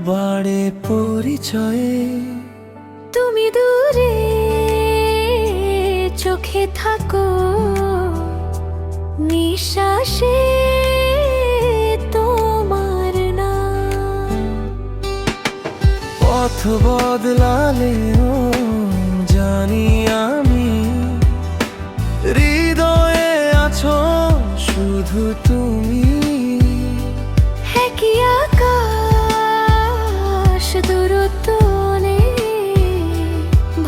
বাড়ে পরিচয়ে তুমি দূরে চোখে থাকো, নিঃশ্বাসে তোমার নাম। পথ বদলালেও জানি আমি হৃদয়ে আছো শুধু তুমি। একই আকাশ দূরত্ব নেই,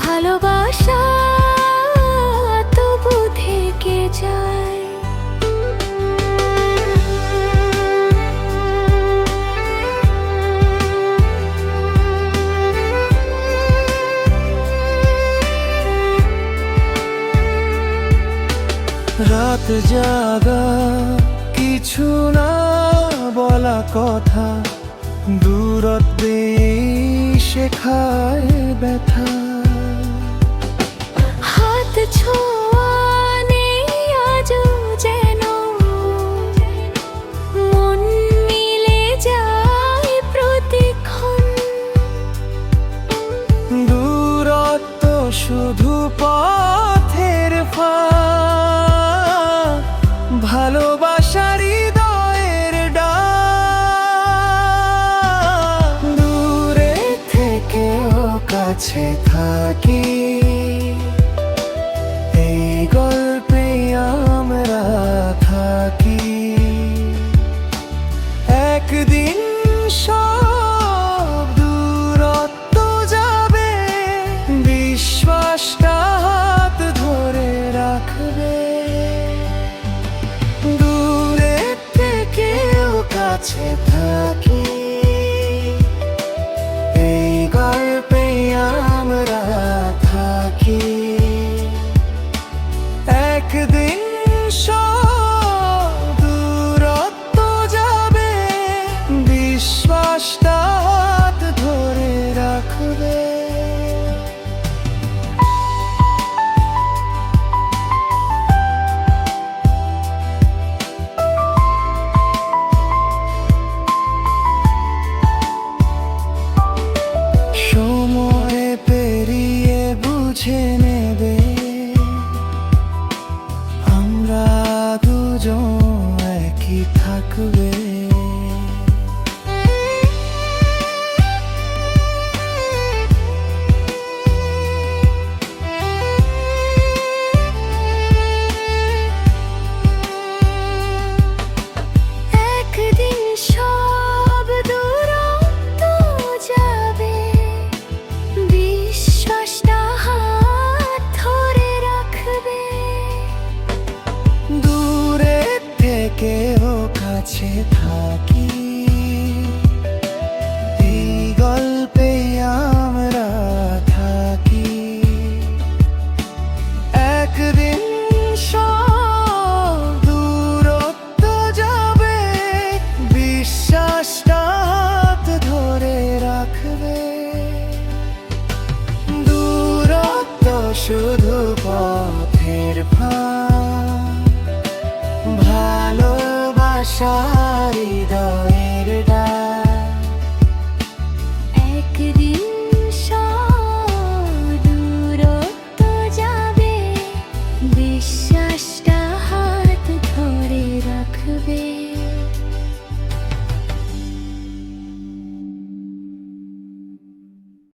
ভালোবাসা তবু থেকে যায়। রাত জাগা কিছু না বলা কথা, দূরত্বে শেখায় ব্যথা। হাত ছোঁয়া নেই আজও যেন, মন মিলে যায় প্রতিক্ষণ। দূরত্ব শুধু পথের ফাঁক, ভালোবাসার হৃদয়ের ডাক। দূরে থেকেও কাছে থাকি, এই গল্পে আমরা থাকি। একদিন সব দূরত্ব যাবে, বিশ্বাসটা হাত ধরে রাখবে। দূরে থেকেও কাছে থাকি, এই গল্পে আমরা থাকি। একদিন সব দূরত্ব যাবে, বিশ্বাসটা হাত ধরে রাখবে। সময় পেরিয়ে বুঝে নেবে, আমরা দুজন একই থাকবে। একদিন সব দূরত্ব যাবে, বিশ্বাসটা হাত ধরে রাখবে। দূরে থেকেও কাছে থাকি, এই গল্পে আমরা থাকি। একদিন সব দূরত্ব যাবে, বিশ্বাসটা হাত ধরে রাখবে। দূরত্ব শুধু পথের ফাঁক, ভালোবাসার হৃদয়ের ডাক। একদিন সব দূরত্ব যাবে, বিশ্বাসটা